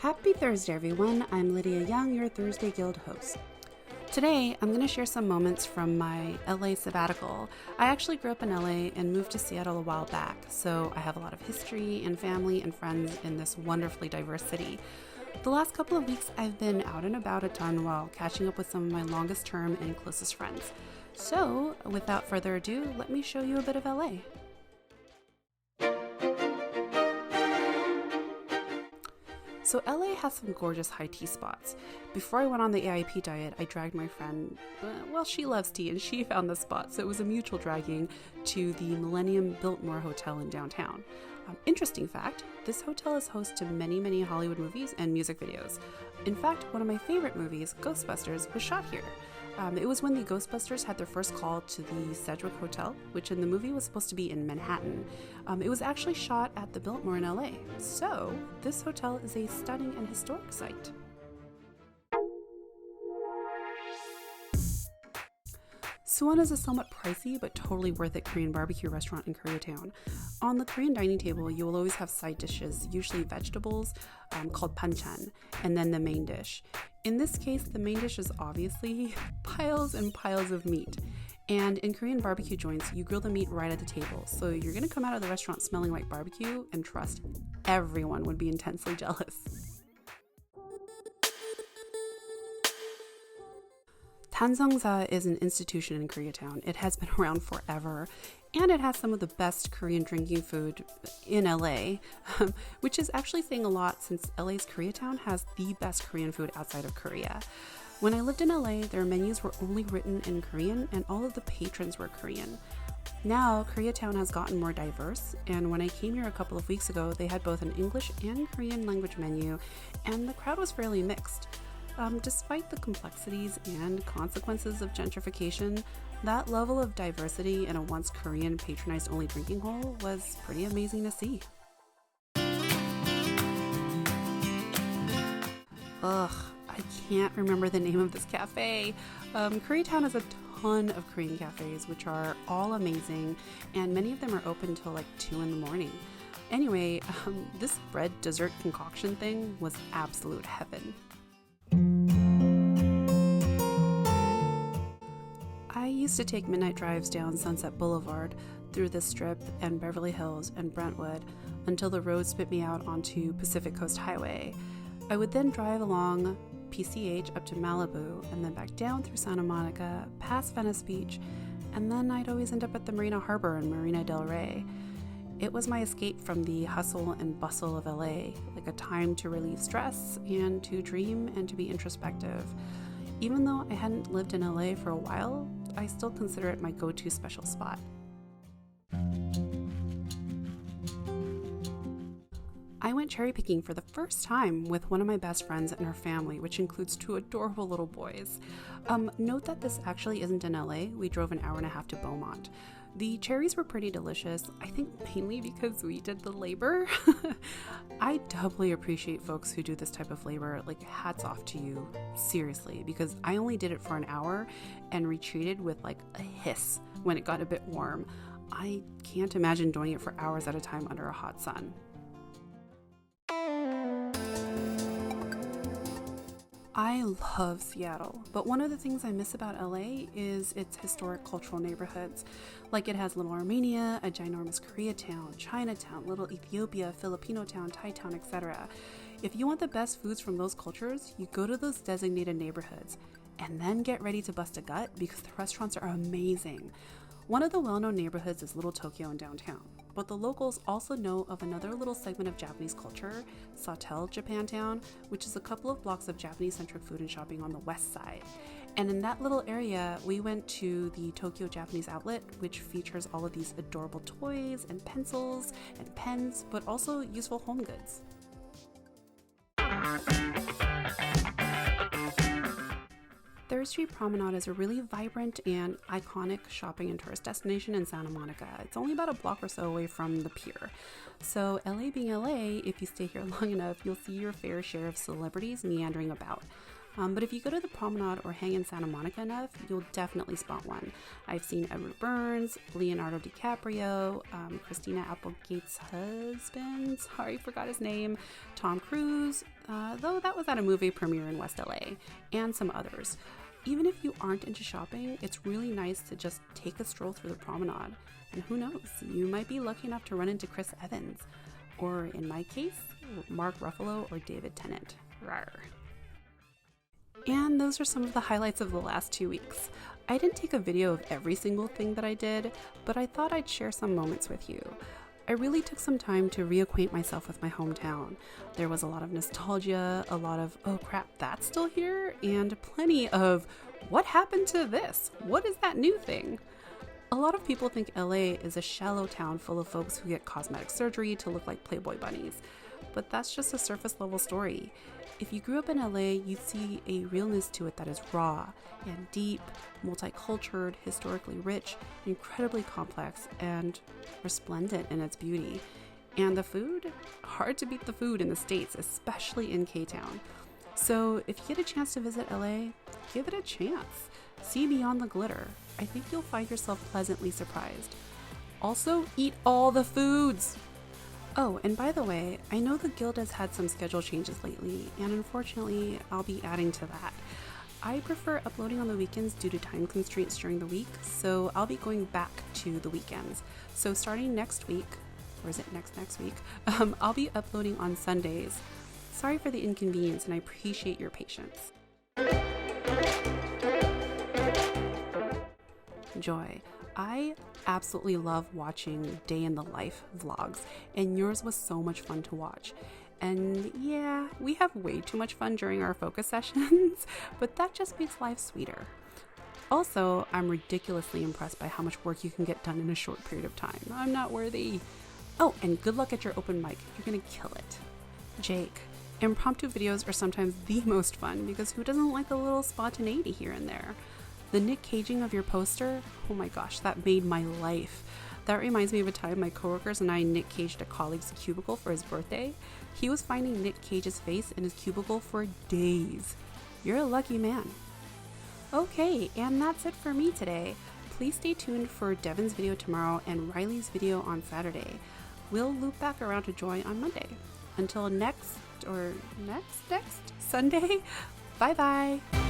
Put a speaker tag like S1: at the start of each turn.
S1: Happy Thursday, everyone. I'm Lydia Young, your Thursday Guild host. Today, I'm going to share some moments from my LA sabbatical. I actually grew up in LA and moved to Seattle a while back, so I have a lot of history and family and friends in this wonderfully diverse city. The last couple of weeks, I've been out and about a ton while catching up with some of my longest term and closest friends. So, without further ado, let me show you a bit of LA. So LA has some gorgeous high tea spots. Before I went on the AIP diet, I dragged my friend, she loves tea and she found the spot, so it was a mutual dragging to the Millennium Biltmore Hotel in downtown. Interesting fact, this hotel is host to many Hollywood movies and music videos. In fact, one of my favorite movies, Ghostbusters, was shot here. It was when the Ghostbusters had their first call to the Sedgwick Hotel, which in the movie was supposed to be in Manhattan. It was actually shot at the Biltmore in LA. So, this hotel is a stunning and historic site. Suwon is a somewhat pricey but totally worth it Korean barbecue restaurant in Koreatown. On the Korean dining table, you will always have side dishes, usually vegetables, called banchan, and then the main dish. In this case, the main dish is obviously piles and piles of meat. And in Korean barbecue joints, you grill the meat right at the table. So you're gonna come out of the restaurant smelling like barbecue, and trust, everyone would be intensely jealous. Tanseongsa is an institution in Koreatown. It has been around forever, and it has some of the best Korean drinking food in LA, which is actually saying a lot since LA's Koreatown has the best Korean food outside of Korea. When I lived in LA, their menus were only written in Korean and all of the patrons were Korean. Now, Koreatown has gotten more diverse, and when I came here a couple of weeks ago, they had both an English and Korean language menu, and the crowd was fairly mixed. Despite the complexities and consequences of gentrification, that level of diversity in a once Korean patronized only drinking hole was pretty amazing to see. I can't remember the name of this cafe. Koreatown has a ton of Korean cafes, which are all amazing, and many of them are open till like 2 in the morning. Anyway, this bread dessert concoction thing was absolute heaven. I used to take midnight drives down Sunset Boulevard through the Strip and Beverly Hills and Brentwood until the road spit me out onto Pacific Coast Highway. I would then drive along PCH up to Malibu and then back down through Santa Monica, past Venice Beach, and then I'd always end up at the Marina Harbor in Marina del Rey. It was my escape from the hustle and bustle of LA, like a time to relieve stress and to dream and to be introspective. Even though I hadn't lived in LA for a while, I still consider it my go-to special spot. I went cherry picking for the first time with one of my best friends and her family, which includes 2 adorable little boys. Note that this actually isn't in LA. We drove an hour and a half to Beaumont. The cherries were pretty delicious, I think mainly because we did the labor. I doubly appreciate folks who do this type of labor, like hats off to you, seriously, because I only did it for an hour and retreated with like a hiss when it got a bit warm. I can't imagine doing it for hours at a time under a hot sun. I love Seattle, but one of the things I miss about LA is its historic cultural neighborhoods. Like it has Little Armenia, a ginormous Koreatown, Chinatown, Little Ethiopia, Filipino town, Thai town, etc. If you want the best foods from those cultures, you go to those designated neighborhoods and then get ready to bust a gut because the restaurants are amazing. One of the well-known neighborhoods is Little Tokyo in downtown, but the locals also know of another little segment of Japanese culture, Sawtelle Japantown, which is a couple of blocks of Japanese-centric food and shopping on the west side. And in that little area, we went to the Tokyo Japanese Outlet, which features all of these adorable toys and pencils and pens, but also useful home goods. Third Street Promenade is a really vibrant and iconic shopping and tourist destination in Santa Monica. It's only about a block or so away from the pier. So LA being LA, if you stay here long enough, you'll see your fair share of celebrities meandering about. But if you go to the promenade or hang in Santa Monica enough, you'll definitely spot one. I've seen Edward Burns, Leonardo DiCaprio, Christina Applegate's husband, sorry, forgot his name, Tom Cruise, though that was at a movie premiere in West LA, and some others. Even if you aren't into shopping, it's really nice to just take a stroll through the promenade. And who knows, you might be lucky enough to run into Chris Evans, or in my case, Mark Ruffalo or David Tennant. Rawr. And those are some of the highlights of the last 2 weeks. I didn't take a video of every single thing that I did, but I thought I'd share some moments with you. I really took some time to reacquaint myself with my hometown. There was a lot of nostalgia, a lot of, oh crap, that's still here, and plenty of, what happened to this? What is that new thing? A lot of people think LA is a shallow town full of folks who get cosmetic surgery to look like Playboy bunnies, but that's just a surface level story. If you grew up in LA, you'd see a realness to it that is raw and deep, multicultural, historically rich, incredibly complex, and resplendent in its beauty. And the food? Hard to beat the food in the States, especially in K-Town. So if you get a chance to visit LA, give it a chance. See beyond the glitter. I think you'll find yourself pleasantly surprised. Also, eat all the foods! Oh, and by the way, I know the Guild has had some schedule changes lately, and unfortunately, I'll be adding to that. I prefer uploading on the weekends due to time constraints during the week, so I'll be going back to the weekends. So starting next week, or is it next week? I'll be uploading on Sundays. Sorry for the inconvenience, and I appreciate your patience. Joy. I absolutely love watching day in the life vlogs, and yours was so much fun to watch. And yeah, we have way too much fun during our focus sessions, but that just makes life sweeter. Also, I'm ridiculously impressed by how much work you can get done in a short period of time. I'm not worthy. Oh, and good luck at your open mic. You're gonna kill it. Jake. Impromptu videos are sometimes the most fun because who doesn't like a little spontaneity here and there? The Nick Caging of your poster, oh my gosh, that made my life. That reminds me of a time my coworkers and I Nick Caged a colleague's cubicle for his birthday. He was finding Nick Cage's face in his cubicle for days. You're a lucky man. Okay, and that's it for me today. Please stay tuned for Devin's video tomorrow and Riley's video on Saturday. We'll loop back around to Joy on Monday. Until next Sunday, bye bye.